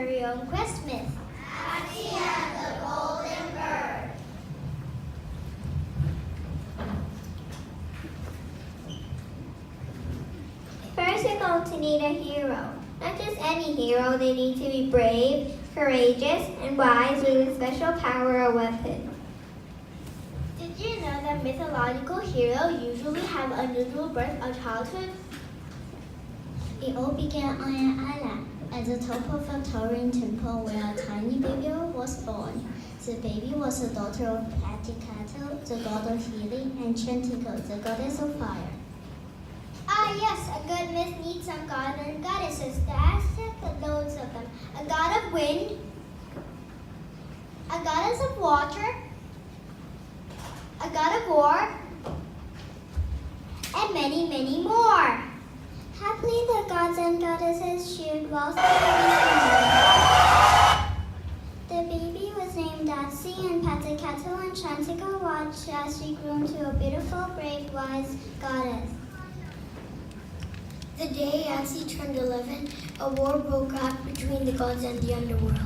very own quest myth. Axie and the Golden Bird. First, you're going to need a hero. Not just any hero, they need to be brave, courageous, and wise with a special power or weapon. Did you know that mythological heroes usually have unusual birth or childhood? It all began on an island at the top of a towering temple where a tiny baby was born. The baby was the daughter of Pachycato, the god of healing, and Chantico, the goddess of fire. Ah yes, a good myth needs some god or goddesses. The Aztecs had loads of them. A god of wind, a goddess of water, a god of war, and many, many more. Happily, the gods and goddesses shared whilst the baby was named Daci, and Pachycato and Chantico watched as she grew into a beautiful, brave, wise goddess. The day Axie turned 11, a war broke out between the gods and the underworld.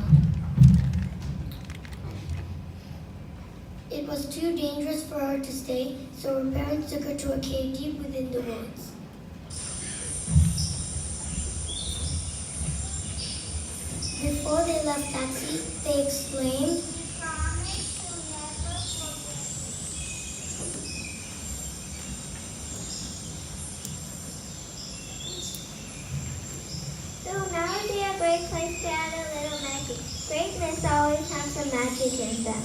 It was too dangerous for her to stay, so her parents took her to a cave deep within the woods. Before they left Axie, they exclaimed, So now would be a great place to add a little magic. Great myths always have some magic in them.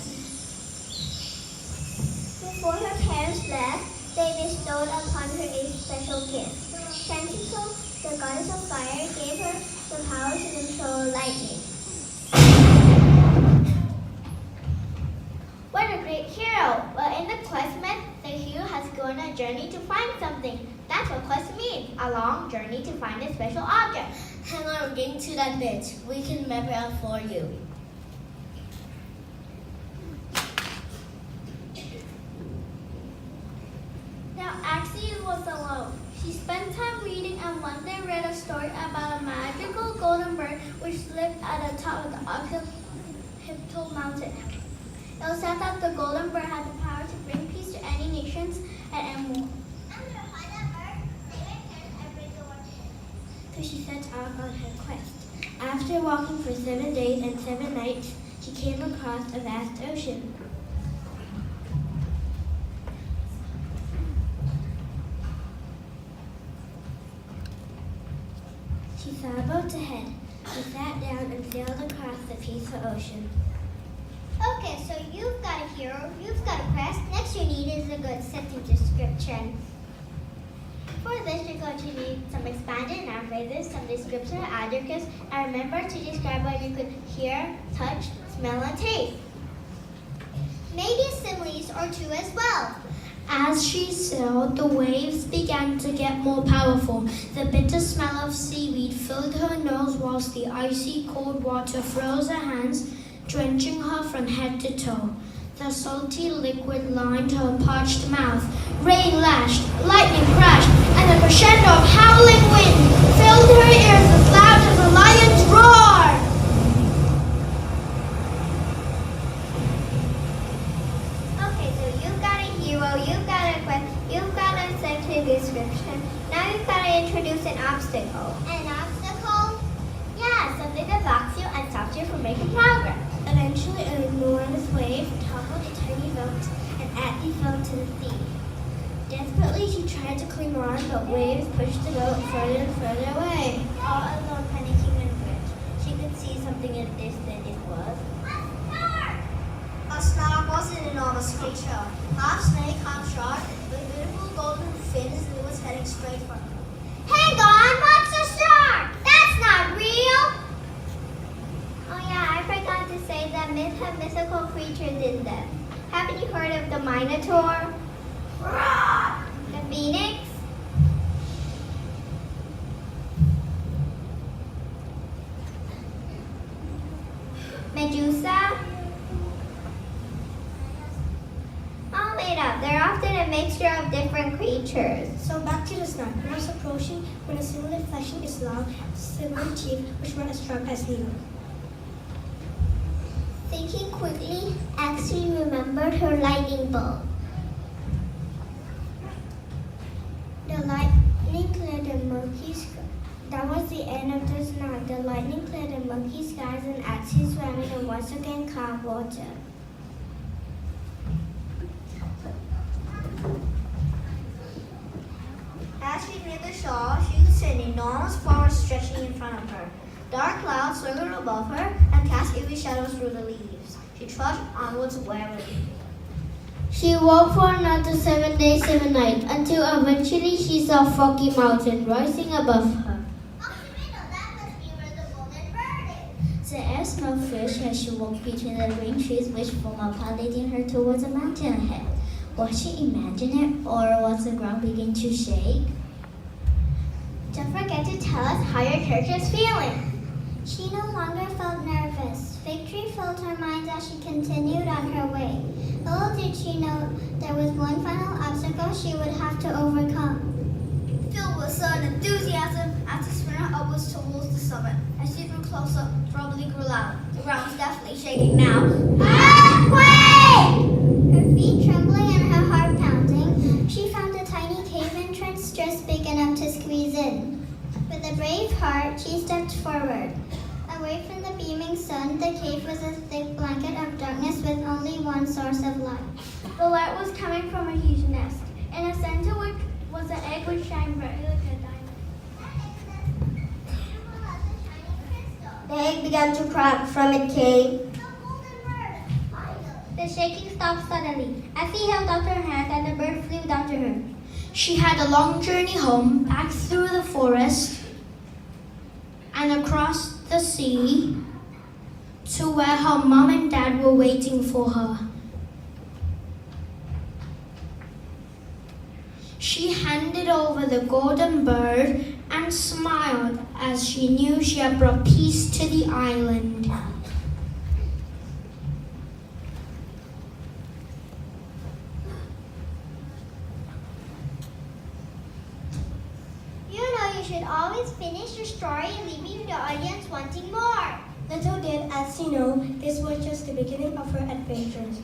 Before her parents left, they bestowed upon her a special gift. Chantico, the goddess of fire, gave her the power to control lightning. What a great hero! Well, in the quest myth, the hero has gone on a journey to find something. That's what quest means, a long journey to find a special object. "Hang on, we're getting to that bit. We can map it out for you." Now Axie was alone. She spent time reading and one day read a story about a magical golden bird which lived at the top of the Oxyptol mountain. It was said that the golden bird had the power to bring peace to any nations and more. So she set out on her quest. After walking for 7 days and 7 nights, she came across a vast ocean. She saw a boat ahead. She sat down and sailed across the peaceful ocean. Okay, so you've got a hero, you've got a quest. Next you need is a good setting description. For this, you're going to need some expanded noun phrases, some descriptive adjectives, and remember to describe what you could hear, touch, smell, and taste. Maybe similes or two as well. As she sailed, the waves began to get more powerful. The bitter smell of seaweed filled her nose whilst the icy cold water froze her hands, drenching her from head to toe. The salty liquid lined her parched mouth. Rain lashed, lightning crashed, and a crescendo of howling wind filled her ears as loud as a lion's roar. Okay, so you've got a hero, you've got a quest, you've got a setting description. Now you've got to introduce an obstacle. An obstacle? Yeah, something that blocks you and stops you from making progress. Eventually, an enormous wave toppled a tiny boat, and Axie fell into the sea. Desperately, she tried to cling on, but waves pushed the boat further and further away. All alone, panicking and rich, she could see something in the distance. It was A snark was an enormous creature, half snake, half shark, with beautiful golden fins, and it was heading straight for her. Hang on, what's a shark? That's not real! Oh yeah, I forgot to say that myths have mythical creatures in them. Haven't you heard of the Minotaur? The Phoenix? Medusa? All made up. They're often a mixture of different creatures. So back to the snark. When it's approaching, when a similar fleshing is long, similar teeth, which were as sharp as needles. Thinking quickly, Axie remembered her lightning bolt. The lightning cleared the murky sky. That was the end of the night. The lightning cleared the murky skies and Axie swam in the once again calm water. As she neared the shore, she could see an enormous forest stretching in front of her. Dark clouds circled above her and cast eerie shadows through the leaves. She trudged onwards warily. She walked for another 7 days, 7 nights, until eventually she saw Froggy Mountain rising above her. The air smelled fresh as she walked between the green trees which formed a path leading her towards a mountain ahead. Was she imagining it, or was the ground beginning to shake? Don't forget to tell us how your church is feeling. She no longer felt nervous. Victory filled her mind as she continued on her way. Little did she know there was one final obstacle she would have to overcome. Filled with sudden enthusiasm, Axie sprinted upwards towards the summit. As she drew closer, probably grew loud. The ground was definitely shaking now. Her feet trembling and her heart pounding, she found a tiny cave entrance just big enough to squeeze in. With a brave heart, she stepped forward. Away from the beaming sun, the cave was a thick blanket of darkness with only one source of light. The light was coming from a huge nest, in the center which was an egg which shined brightly like a diamond. The egg began to crack. From it came. The shaking stopped suddenly. Effie held out her hand and the bird flew down to her. She had a long journey home, back through the forest and across the sea to where her mom and dad were waiting for her. She handed over the golden bird and smiled as she knew she had brought peace to the island. You should always finish your story leaving the audience wanting more. Little did Axie know this was just the beginning of her adventures.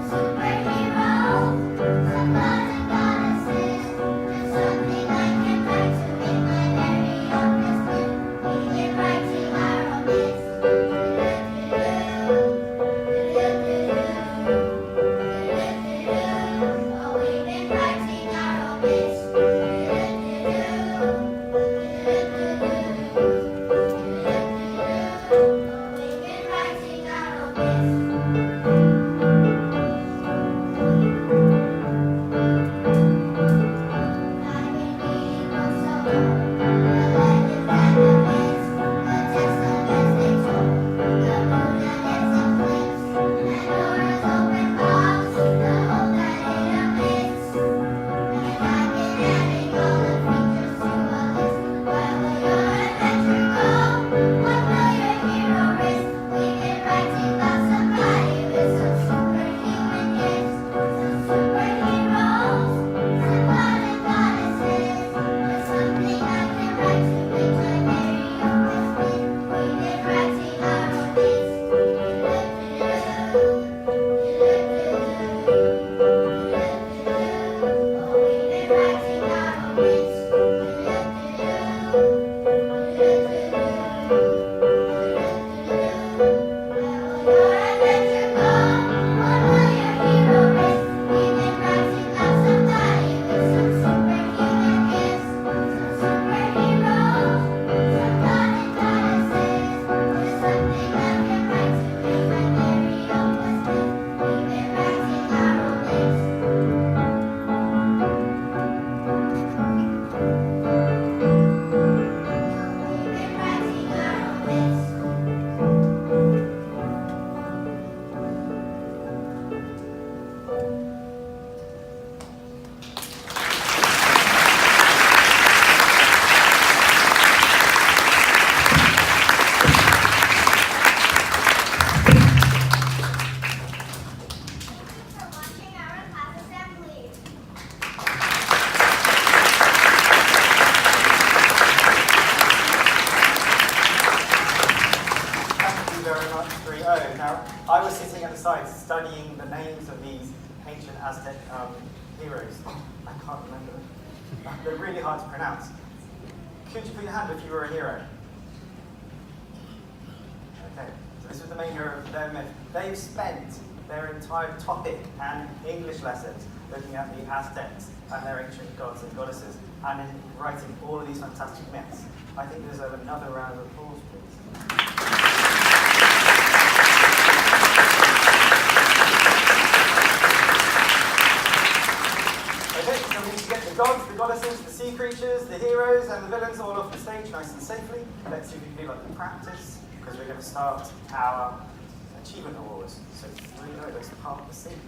Somebody gotta studying the names of these ancient Aztec heroes. I can't remember them. They're really hard to pronounce. Could you put your hand if you were a hero? Okay, so this was the main hero of their myth. They've spent their entire topic and English lessons looking at the Aztecs and their ancient gods and goddesses, and in writing all of these fantastic myths. I think there's another round of applause, please. Okay, so we need to get the gods, the goddesses, the sea creatures, the heroes, and the villains all off the stage nice and safely. Let's see if we can do like the practice, because we're going to start our achievement awards. So 3 let's part the scene.